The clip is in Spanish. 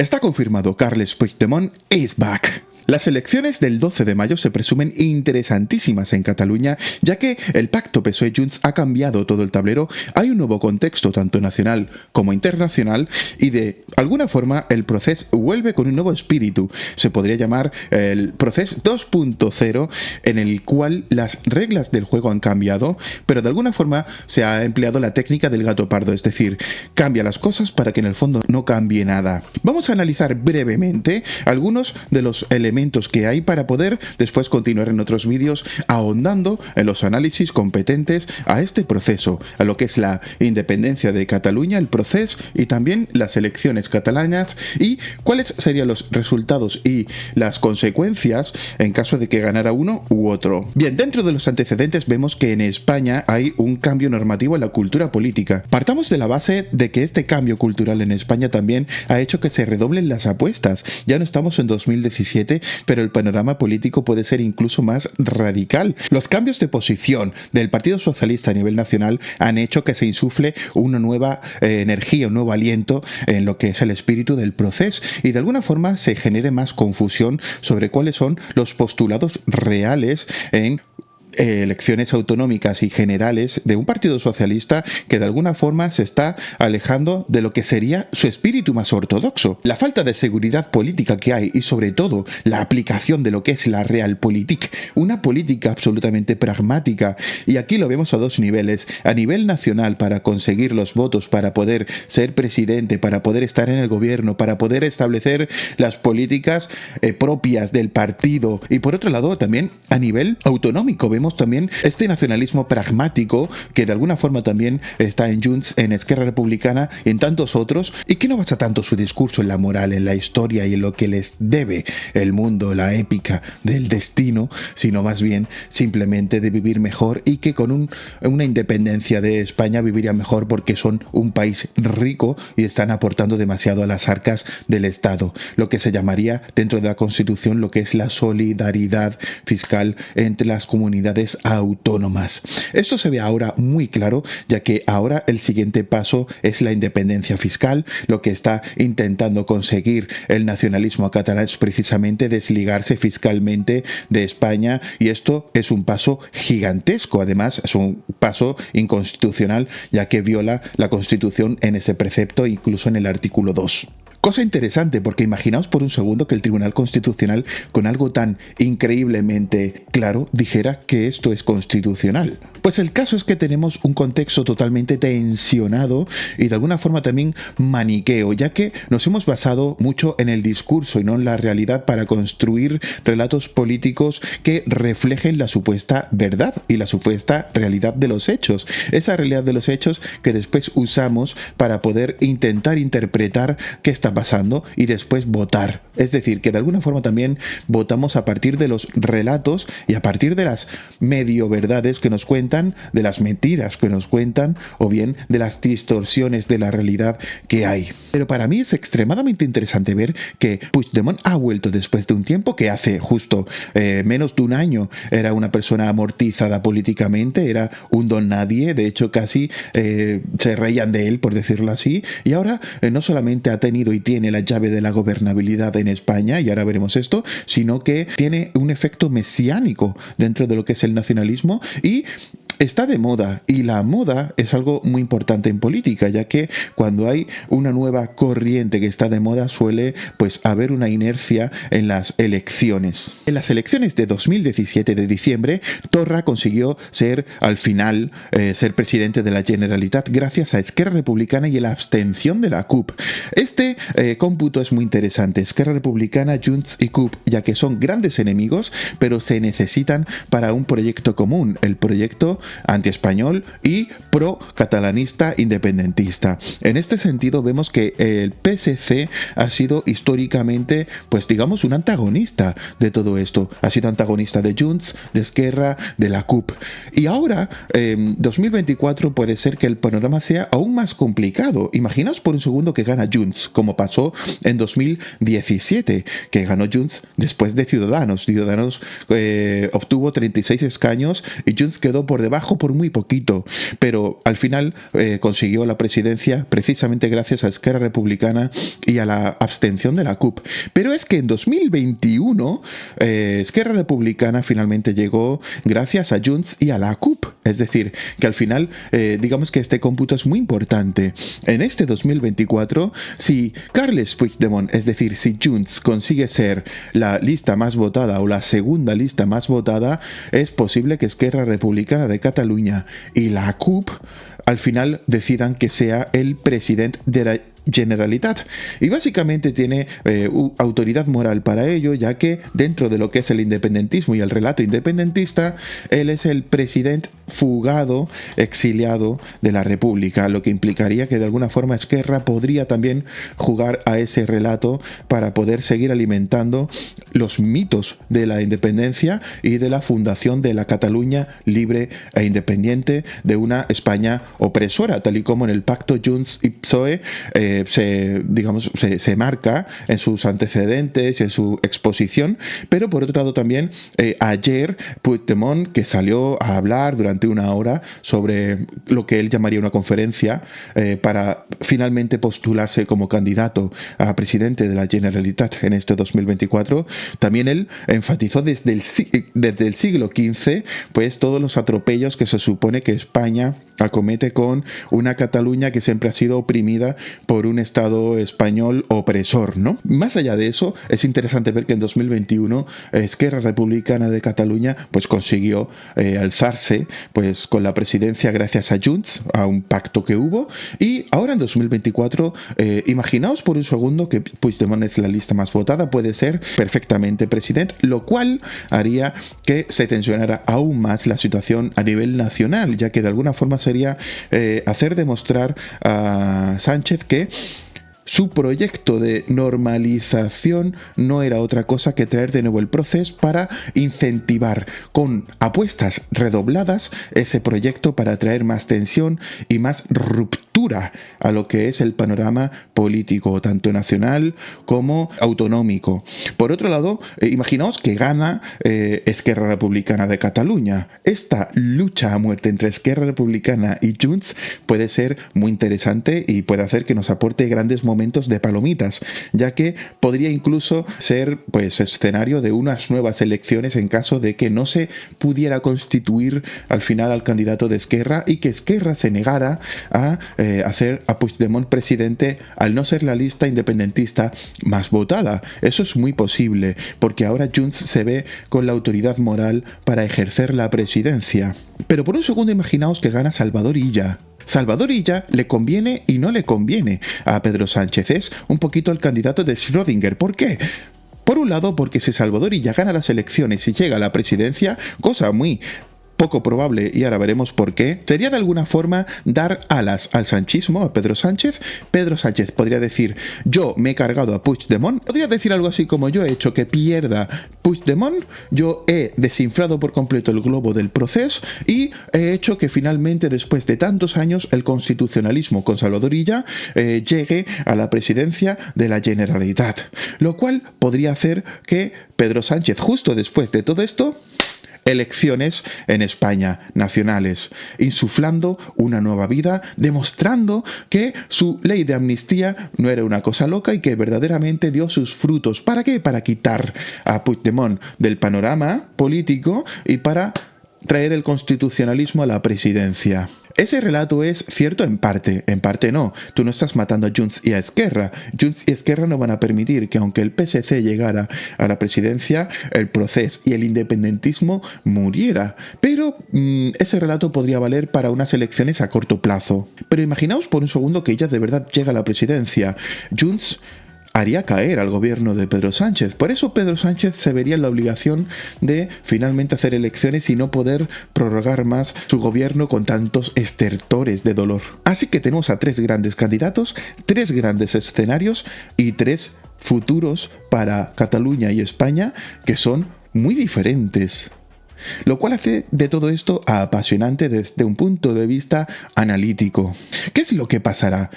Está confirmado, Carles Puigdemont is back. Las elecciones del 12 de mayo se presumen interesantísimas en Cataluña, ya que el pacto PSOE-Junts ha cambiado todo el tablero, hay un nuevo contexto tanto nacional como internacional y de alguna forma el proceso vuelve con un nuevo espíritu. Se podría llamar el proceso 2.0, en el cual las reglas del juego han cambiado, pero de alguna forma se ha empleado la técnica del gato pardo, es decir, cambia las cosas para que en el fondo no cambie nada. Vamos a analizar brevemente algunos de los elementos que hay para poder después continuar en otros vídeos ahondando en los análisis competentes a este proceso, a lo que es la independencia de Cataluña, el proceso y también las elecciones catalanas y cuáles serían los resultados y las consecuencias en caso de que ganara uno u otro. Bien, dentro de los antecedentes vemos que en España hay un cambio normativo en la cultura política. Partamos de la base de que este cambio cultural en España también ha hecho que se redoblen las apuestas. Ya no estamos en 2017, pero el panorama político puede ser incluso más radical. Los cambios de posición del Partido Socialista a nivel nacional han hecho que se insufle una nueva energía, un nuevo aliento en lo que es el espíritu del proceso y de alguna forma se genere más confusión sobre cuáles son los postulados reales en elecciones autonómicas y generales de un partido socialista que de alguna forma se está alejando de lo que sería su espíritu más ortodoxo. La falta de seguridad política que hay y sobre todo la aplicación de lo que es la realpolitik, una política absolutamente pragmática, y aquí lo vemos a dos niveles: a nivel nacional para conseguir los votos para poder ser presidente, para poder estar en el gobierno, para poder establecer las políticas propias del partido, y por otro lado también a nivel autonómico vemos también este nacionalismo pragmático que de alguna forma también está en Junts, en Esquerra Republicana y en tantos otros, y que no basa tanto su discurso en la moral, en la historia y en lo que les debe el mundo, la épica del destino, sino más bien simplemente de vivir mejor y que con una independencia de España viviría mejor porque son un país rico y están aportando demasiado a las arcas del Estado, lo que se llamaría dentro de la Constitución lo que es la solidaridad fiscal entre las comunidades autónomas. Esto se ve ahora muy claro, ya que ahora el siguiente paso es la independencia fiscal. Lo que está intentando conseguir el nacionalismo catalán es precisamente desligarse fiscalmente de España, y esto es un paso gigantesco. Además, es un paso inconstitucional, ya que viola la Constitución en ese precepto, incluso en el artículo 2. Cosa interesante, porque imaginaos por un segundo que el Tribunal Constitucional, con algo tan increíblemente claro, dijera que esto es constitucional. Pues el caso es que tenemos un contexto totalmente tensionado y de alguna forma también maniqueo, ya que nos hemos basado mucho en el discurso y no en la realidad para construir relatos políticos que reflejen la supuesta verdad y la supuesta realidad de los hechos. Esa realidad de los hechos que después usamos para poder intentar interpretar qué está pasando y después votar. Es decir, que de alguna forma también votamos a partir de los relatos y a partir de las medio verdades que nos cuentan, de las mentiras que nos cuentan o bien de las distorsiones de la realidad que hay. Pero para mí es extremadamente interesante ver que Puigdemont ha vuelto después de un tiempo que hace justo menos de un año era una persona amortizada políticamente, era un don nadie, de hecho casi se reían de él, por decirlo así, y ahora no solamente ha tenido y tiene la llave de la gobernabilidad en España, y ahora veremos esto, sino que tiene un efecto mesiánico dentro de lo que es el nacionalismo y está de moda, y la moda es algo muy importante en política, ya que cuando hay una nueva corriente que está de moda suele pues haber una inercia en las elecciones. En las elecciones de 2017 de diciembre, Torra consiguió ser al final ser presidente de la Generalitat gracias a Esquerra Republicana y la abstención de la CUP. Este cómputo es muy interesante. Esquerra Republicana, Junts y CUP, ya que son grandes enemigos, pero se necesitan para un proyecto común, el proyecto antiespañol y pro-catalanista independentista. En este sentido vemos que el PSC ha sido históricamente, pues digamos, un antagonista de todo esto. Ha sido antagonista de Junts, de Esquerra, de la CUP. Y ahora, 2024, puede ser que el panorama sea aún más complicado. Imaginaos por un segundo que gana Junts, como pasó en 2017, que ganó Junts después de Ciudadanos. Ciudadanos obtuvo 36 escaños y Junts quedó por debajo bajó por muy poquito, pero al final consiguió la presidencia precisamente gracias a Esquerra Republicana y a la abstención de la CUP. Pero es que en 2021 Esquerra Republicana finalmente llegó gracias a Junts y a la CUP. Es decir, que al final, digamos que este cómputo es muy importante. En este 2024, si Carles Puigdemont, es decir, si Junts consigue ser la lista más votada o la segunda lista más votada, es posible que Esquerra Republicana de Cataluña y la CUP al final decidan que sea el presidente de la Generalitat, y básicamente tiene autoridad moral para ello, ya que dentro de lo que es el independentismo y el relato independentista, él es el presidente fugado, exiliado de la República, lo que implicaría que de alguna forma Esquerra podría también jugar a ese relato para poder seguir alimentando los mitos de la independencia y de la fundación de la Cataluña libre e independiente de una España opresora, tal y como en el pacto Junts y PSOE se marca en sus antecedentes y en su exposición. Pero por otro lado también ayer Puigdemont, que salió a hablar durante una hora sobre lo que él llamaría una conferencia para finalmente postularse como candidato a presidente de la Generalitat en este 2024, también él enfatizó desde el siglo XV pues todos los atropellos que se supone que España acomete con una Cataluña que siempre ha sido oprimida por un Estado español opresor, ¿no? Más allá de eso, es interesante ver que en 2021 Esquerra Republicana de Cataluña pues consiguió alzarse pues con la presidencia gracias a Junts, a un pacto que hubo, y ahora en 2024 imaginaos por un segundo que Puigdemont es la lista más votada, puede ser perfectamente presidente, lo cual haría que se tensionara aún más la situación a nivel nacional, ya que de alguna forma sería hacer demostrar a Sánchez que su proyecto de normalización no era otra cosa que traer de nuevo el proceso para incentivar con apuestas redobladas ese proyecto para traer más tensión y más ruptura a lo que es el panorama político, tanto nacional como autonómico. Por otro lado, imaginaos que gana Esquerra Republicana de Cataluña. Esta lucha a muerte entre Esquerra Republicana y Junts puede ser muy interesante y puede hacer que nos aporte grandes momentos de palomitas, ya que podría incluso ser pues escenario de unas nuevas elecciones en caso de que no se pudiera constituir al final al candidato de Esquerra y que Esquerra se negara a hacer a Puigdemont presidente al no ser la lista independentista más votada. Eso es muy posible, porque ahora Junts se ve con la autoridad moral para ejercer la presidencia. Pero por un segundo imaginaos que gana Salvador Illa. Salvador Illa le conviene y no le conviene a Pedro Sánchez. Es un poquito el candidato de Schrödinger. ¿Por qué? Por un lado, porque si Salvador Illa gana las elecciones y llega a la presidencia, cosa muy poco probable, y ahora veremos por qué, sería de alguna forma dar alas al sanchismo, a Pedro Sánchez. Pedro Sánchez podría decir, yo me he cargado a Puigdemont, podría decir algo así como, yo he hecho que pierda Puigdemont, yo he desinflado por completo el globo del proceso y he hecho que finalmente, después de tantos años, el constitucionalismo con Salvador Illa llegue a la presidencia de la Generalitat, lo cual podría hacer que Pedro Sánchez, justo después de todo esto, elecciones en España, nacionales, insuflando una nueva vida, demostrando que su ley de amnistía no era una cosa loca y que verdaderamente dio sus frutos. ¿Para qué? Para quitar a Puigdemont del panorama político y para traer el constitucionalismo a la presidencia. Ese relato es cierto en parte no. Tú no estás matando a Junts y a Esquerra. Junts y Esquerra no van a permitir que, aunque el PSC llegara a la presidencia, el proceso y el independentismo muriera. Pero ese relato podría valer para unas elecciones a corto plazo. Pero imaginaos por un segundo que ella de verdad llega a la presidencia. Junts haría caer al gobierno de Pedro Sánchez. Por eso Pedro Sánchez se vería en la obligación de finalmente hacer elecciones y no poder prorrogar más su gobierno con tantos estertores de dolor. Así que tenemos a tres grandes candidatos, tres grandes escenarios y tres futuros para Cataluña y España que son muy diferentes. Lo cual hace de todo esto apasionante desde un punto de vista analítico. ¿Qué es lo que pasará?